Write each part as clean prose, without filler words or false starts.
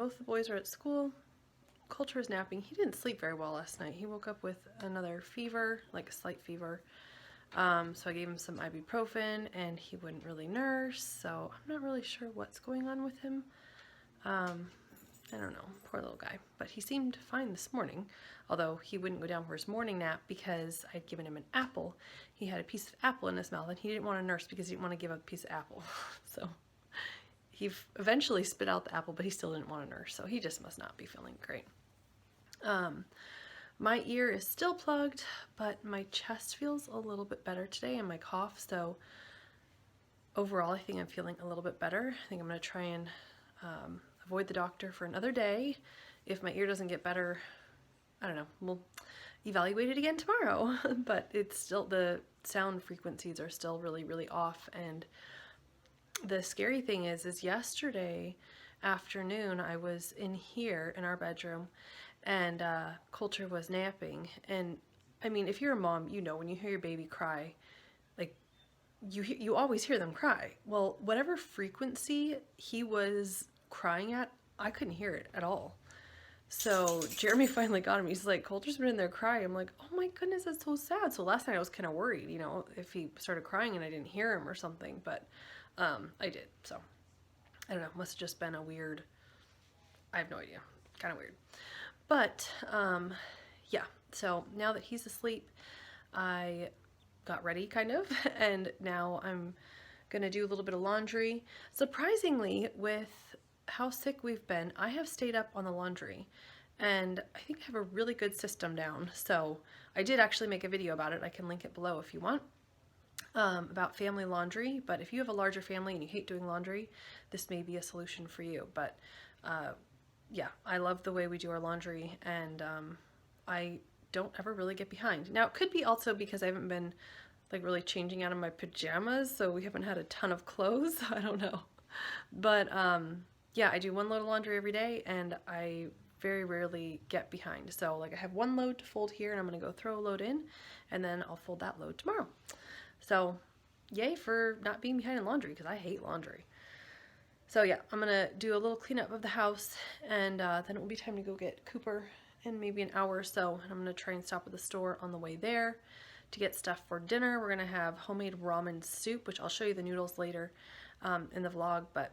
both the boys are at school. Coulter is napping. He didn't sleep very well last night. He woke up with another fever, like a slight fever. So I gave him some ibuprofen and he wouldn't really nurse. So I'm not really sure what's going on with him. I don't know, poor little guy. But he seemed fine this morning, although he wouldn't go down for his morning nap because I'd given him an apple. He had a piece of apple in his mouth and he didn't want to nurse because he didn't want to give up a piece of apple. So he eventually spit out the apple, but he still didn't want to nurse. So he just must not be feeling great. My ear is still plugged, but my chest feels a little bit better today and my cough. So overall, I think I'm feeling a little bit better. I think I'm going to try and avoid the doctor for another day. If my ear doesn't get better, I don't know, we'll evaluate it again tomorrow. But it's still, the sound frequencies are still really, really off. And the scary thing is yesterday afternoon I was in here in our bedroom and Coulter was napping. And I mean, if you're a mom, you know when you hear your baby cry, like you always hear them cry. Well, whatever frequency he was crying at, I couldn't hear it at all. So Jeremy finally got him. He's like, Coulter's been in there crying. I'm like, oh my goodness, that's so sad. So last night I was kind of worried, you know, if he started crying and I didn't hear him or something, but I did. So I don't know, must have just been a weird, I have no idea, kind of weird. But yeah, so now that he's asleep, I got ready kind of, and now I'm gonna do a little bit of laundry. Surprisingly, with how sick we've been, I have stayed up on the laundry and I think I have a really good system down. So I did actually make a video about it. I can link it below if you want, about family laundry. But if you have a larger family and you hate doing laundry, this may be a solution for you. But yeah, I love the way we do our laundry, and I don't ever really get behind. Now, it could be also because I haven't been like really changing out of my pajamas, so we haven't had a ton of clothes. I don't know. But yeah, I do one load of laundry every day and I very rarely get behind. So like I have one load to fold here and I'm gonna go throw a load in and then I'll fold that load tomorrow. So yay for not being behind in laundry, because I hate laundry. So yeah, I'm gonna do a little cleanup of the house and then it will be time to go get Cooper in maybe an hour or so. And I'm gonna try and stop at the store on the way there to get stuff for dinner. We're gonna have homemade ramen soup, which I'll show you the noodles later in the vlog, but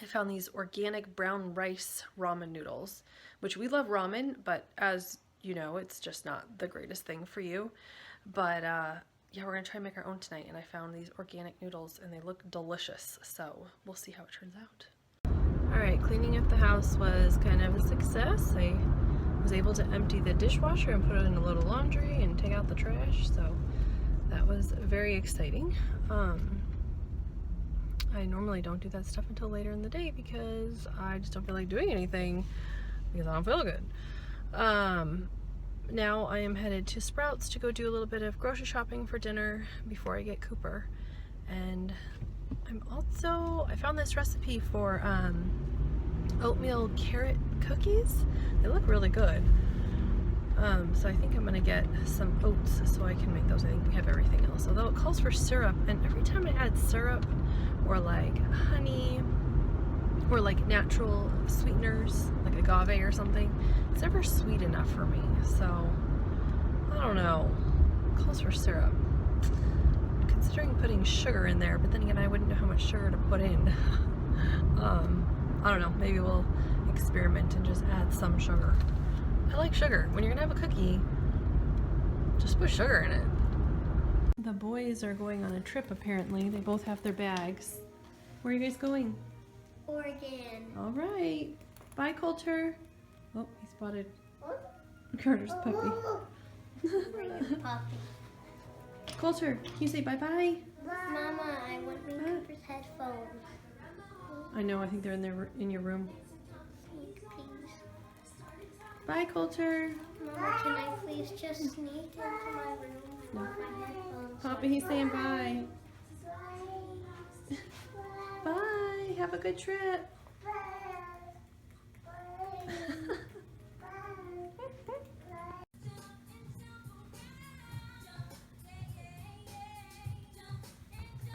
I found these organic brown rice ramen noodles, which we love ramen, but as you know, it's just not the greatest thing for you. But yeah, we're gonna try and make our own tonight, and I found these organic noodles and they look delicious, so we'll see how it turns out. Alright, cleaning up the house was kind of a success. I was able to empty the dishwasher and put it in a load of laundry and take out the trash, so that was very exciting. I normally don't do that stuff until later in the day because I just don't feel like doing anything because I don't feel good. Now I am headed to Sprouts to go do a little bit of grocery shopping for dinner before I get Cooper. And I found this recipe for oatmeal carrot cookies. They look really good. So I think I'm gonna get some oats so I can make those. I think we have everything else. Although it calls for syrup, and every time I add syrup or like honey or like natural sweeteners like agave or something, it's never sweet enough for me. So I don't know. It calls for syrup. I'm considering putting sugar in there, but then again I wouldn't know how much sugar to put in. I don't know, maybe we'll experiment and just add some sugar. I like sugar. When you're gonna have a cookie, just put sugar in it. The boys are going on a trip apparently. They both have their bags. Where are you guys going? Oregon. All right. Bye, Coulter. Oh, he spotted Carter's puppy. Puppy. Coulter, can you say bye-bye? Mama, I want me Cooper's headphones. I know, I think they're in your room. Please. Bye, Coulter. Mama, can I please just sneak into my room with my headphones? Papa, he's saying bye. Bye. Have a good trip.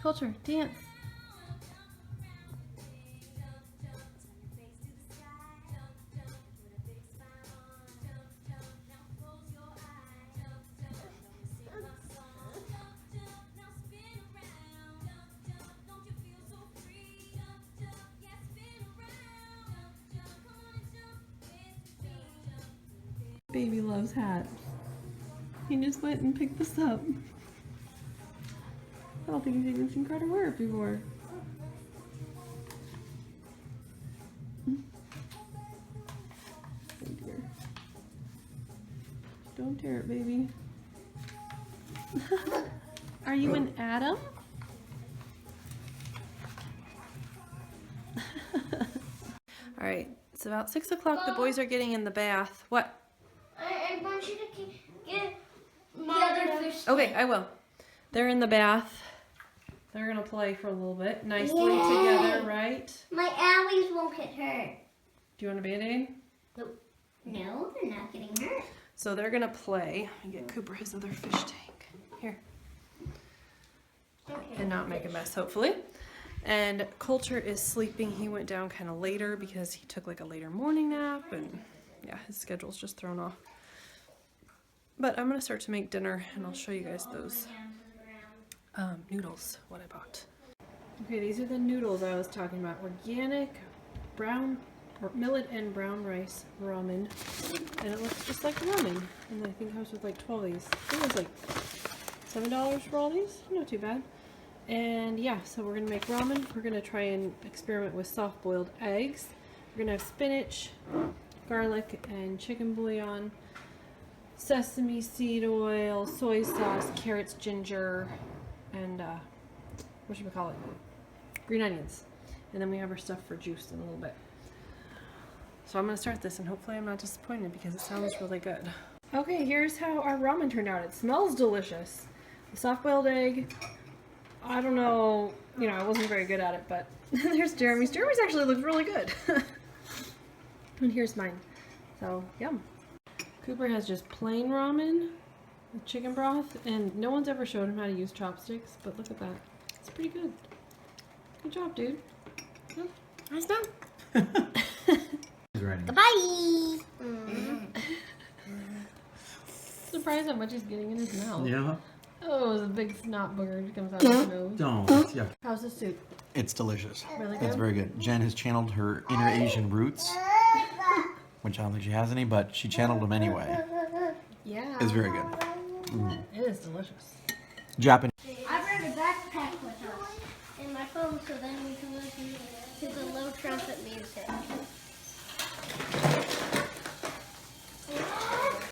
Coulter, dance. baby loves hats. He just went and picked this up. I don't think he's even seen Carter wear it before. Oh dear. Don't tear it, baby. Are you an Adam? Alright, it's about 6 o'clock. The boys are getting in the bath. What? I want you to get the other fish. Okay, I will. They're in the bath. They're gonna play for a little bit. Nicely together, right? My alleys won't get hurt. Do you want a Band-Aid? Nope. No, they're not getting hurt. So they're gonna play. Let me get Cooper his other fish tank. Here. Okay. And not make a mess, hopefully. And Coulter is sleeping. He went down kind of later because he took like a later morning nap, and yeah, his schedule's just thrown off. But I'm gonna start to make dinner, and I'll show you guys those noodles, what I bought. Okay, these are the noodles I was talking about. Organic brown, or millet and brown rice ramen. And it looks just like ramen. And I think I was with like 12 of these. I think it was like $7 for all these. Not too bad. And yeah, so we're gonna make ramen. We're gonna try and experiment with soft boiled eggs. We're gonna have spinach, garlic, and chicken bouillon, sesame seed oil, soy sauce, carrots, ginger, and whatchamacallit, green onions. And then we have our stuff for juice in a little bit. So I'm gonna start this, and hopefully I'm not disappointed because it sounds really good. Okay, here's how our ramen turned out. It smells delicious. The soft-boiled egg, I don't know, you know, I wasn't very good at it, but there's Jeremy's. Jeremy's actually looks really good. And here's mine. So, yum. Cooper has just plain ramen with chicken broth, and no one's ever showed him how to use chopsticks, but look at that. It's pretty good. Good job, dude. Yep. Nice done. Goodbye. Surprised how much he's getting in his mouth. Yeah. Oh, it's a big snot booger that comes out of his nose. Don't. Yeah. How's the soup? It's delicious. Really good? It's very good. Jen has channeled her inner Asian roots, which I don't think she has any, but she channeled them anyway. Yeah. It's very good. It is delicious. Japanese. I brought a backpack with us in my phone so then we can listen to the low trumpet music.